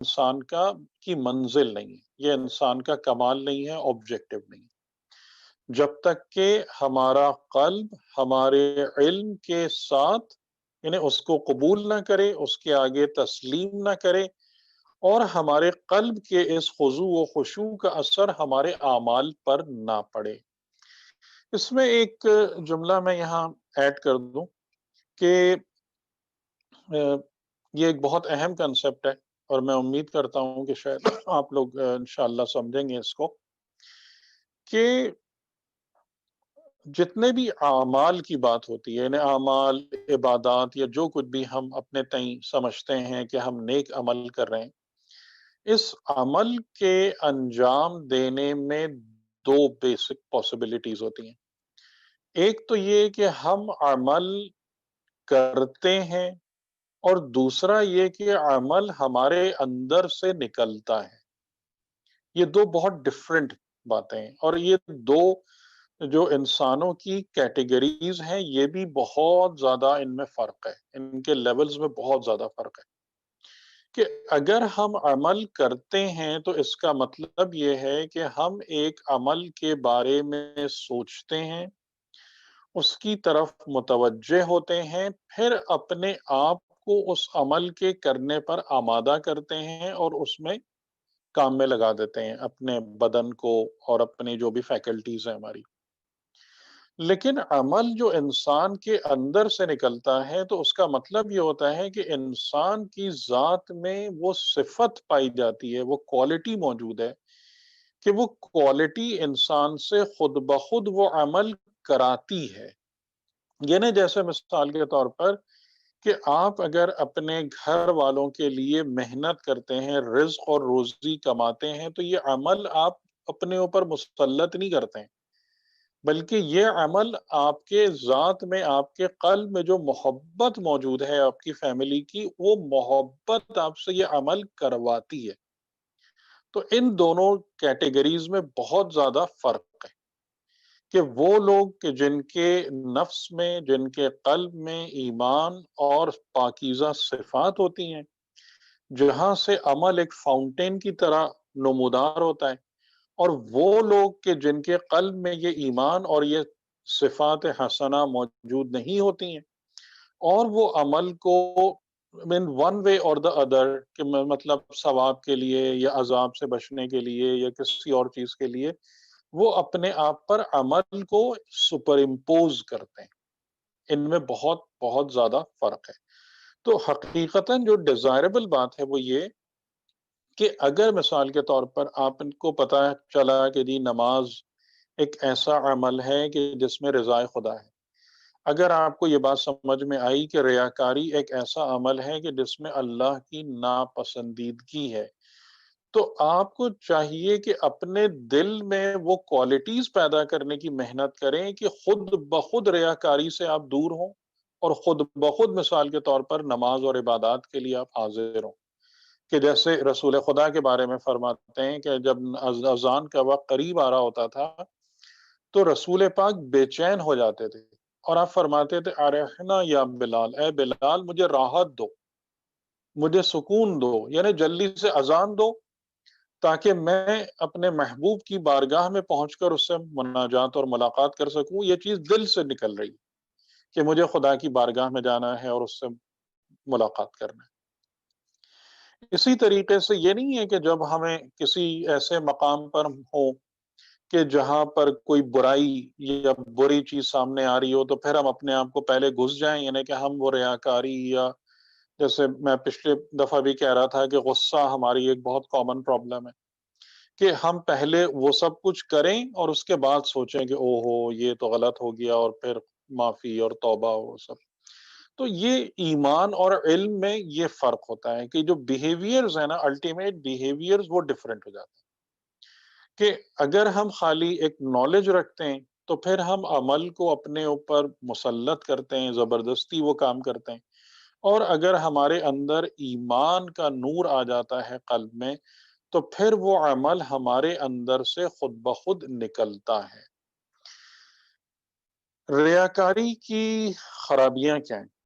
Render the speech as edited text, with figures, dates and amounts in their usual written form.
انسان کی منزل نہیں ہے، یہ انسان کا کمال نہیں ہے، آبجیکٹو نہیں ہے۔ جب تک کہ ہمارا قلب ہمارے علم کے ساتھ یعنی اس کو قبول نہ کرے، اس کے آگے تسلیم نہ کرے، اور ہمارے قلب کے اس خضوع و خشوع کا اثر ہمارے اعمال پر نہ پڑے۔ اس میں ایک جملہ میں یہاں ایڈ کر دوں کہ یہ ایک بہت اہم کنسپٹ ہے، اور میں امید کرتا ہوں کہ شاید آپ لوگ انشاءاللہ سمجھیں گے اس کو، کہ جتنے بھی اعمال کی بات ہوتی ہے، یعنی اعمال، عبادات یا جو کچھ بھی ہم اپنے تئیں سمجھتے ہیں کہ ہم نیک عمل کر رہے ہیں، اس عمل کے انجام دینے میں دو بیسک پاسبلٹیز ہوتی ہیں۔ ایک تو یہ کہ ہم عمل کرتے ہیں، اور دوسرا یہ کہ عمل ہمارے اندر سے نکلتا ہے۔ یہ دو بہت ڈفرنٹ باتیں ہیں، اور یہ دو جو انسانوں کی کیٹیگریز ہیں، یہ بھی بہت زیادہ ان میں فرق ہے، ان کے لیولز میں بہت زیادہ فرق ہے۔ کہ اگر ہم عمل کرتے ہیں تو اس کا مطلب یہ ہے کہ ہم ایک عمل کے بارے میں سوچتے ہیں، اس کی طرف متوجہ ہوتے ہیں، پھر اپنے آپ کو اس عمل کے کرنے پر آمادہ کرتے ہیں، اور اس میں کام میں لگا دیتے ہیں اپنے بدن کو اور اپنی جو بھی فیکلٹیز ہیں ہماری۔ لیکن عمل جو انسان کے اندر سے نکلتا ہے تو اس کا مطلب یہ ہوتا ہے کہ انسان کی ذات میں وہ صفت پائی جاتی ہے، وہ کوالٹی موجود ہے، کہ وہ کوالٹی انسان سے خود بخود وہ عمل کراتی ہے۔ یعنی جیسے مثال کے طور پر کہ آپ اگر اپنے گھر والوں کے لیے محنت کرتے ہیں، رزق اور روزی کماتے ہیں، تو یہ عمل آپ اپنے اوپر مسلط نہیں کرتے ہیں، بلکہ یہ عمل آپ کے ذات میں، آپ کے قلب میں جو محبت موجود ہے آپ کی فیملی کی، وہ محبت آپ سے یہ عمل کرواتی ہے۔ تو ان دونوں کیٹیگریز میں بہت زیادہ فرق ہے، کہ وہ لوگ کہ جن کے نفس میں، جن کے قلب میں ایمان اور پاکیزہ صفات ہوتی ہیں، جہاں سے عمل ایک فاؤنٹین کی طرح نمودار ہوتا ہے، اور وہ لوگ کہ جن کے قلب میں یہ ایمان اور یہ صفات حسنہ موجود نہیں ہوتی ہیں، اور وہ عمل کو من ون وے اور دا ادر، کہ مطلب ثواب کے لیے یا عذاب سے بچنے کے لیے یا کسی اور چیز کے لیے، وہ اپنے آپ پر عمل کو سپر امپوز کرتے ہیں۔ ان میں بہت بہت زیادہ فرق ہے۔ تو حقیقتاً جو ڈیزائربل بات ہے وہ یہ کہ اگر مثال کے طور پر آپ کو پتا چلا کہ جی نماز ایک ایسا عمل ہے کہ جس میں رضائے خدا ہے، اگر آپ کو یہ بات سمجھ میں آئی کہ ریاکاری ایک ایسا عمل ہے کہ جس میں اللہ کی ناپسندیدگی ہے، تو آپ کو چاہیے کہ اپنے دل میں وہ کوالٹیز پیدا کرنے کی محنت کریں کہ خود بخود ریاکاری سے آپ دور ہوں، اور خود بخود مثال کے طور پر نماز اور عبادات کے لیے آپ حاضر ہوں۔ کہ جیسے رسول خدا کے بارے میں فرماتے ہیں کہ جب اذان کا وقت قریب آ رہا ہوتا تھا تو رسول پاک بے چین ہو جاتے تھے، اور آپ فرماتے تھے ارحنا یا بلال، اے بلال مجھے راحت دو، مجھے سکون دو، یعنی جلدی سے اذان دو تاکہ میں اپنے محبوب کی بارگاہ میں پہنچ کر اس سے مناجات اور ملاقات کر سکوں۔ یہ چیز دل سے نکل رہی کہ مجھے خدا کی بارگاہ میں جانا ہے اور اس سے ملاقات کرنا ہے۔ اسی طریقے سے یہ نہیں ہے کہ جب ہمیں کسی ایسے مقام پر ہوں کہ جہاں پر کوئی برائی یا بری چیز سامنے آ رہی ہو تو پھر ہم اپنے آپ کو پہلے گھس جائیں، یعنی کہ ہم وہ ریاکاری، یا جیسے میں پچھلے دفعہ بھی کہہ رہا تھا کہ غصہ ہماری ایک بہت کامن پرابلم ہے، کہ ہم پہلے وہ سب کچھ کریں اور اس کے بعد سوچیں کہ او ہو یہ تو غلط ہو گیا، اور پھر معافی اور توبہ وہ سب۔ تو یہ ایمان اور علم میں یہ فرق ہوتا ہے کہ جو بیہیویئرز ہیں نا، الٹیمیٹ بیہیویئرز وہ ڈفرینٹ ہو جاتے ہیں۔ کہ اگر ہم خالی ایک نالج رکھتے ہیں تو پھر ہم عمل کو اپنے اوپر مسلط کرتے ہیں، زبردستی وہ کام کرتے ہیں، اور اگر ہمارے اندر ایمان کا نور آ جاتا ہے قلب میں تو پھر وہ عمل ہمارے اندر سے خود بخود نکلتا ہے۔ ریاکاری کی خرابیاں کیا ہیں؟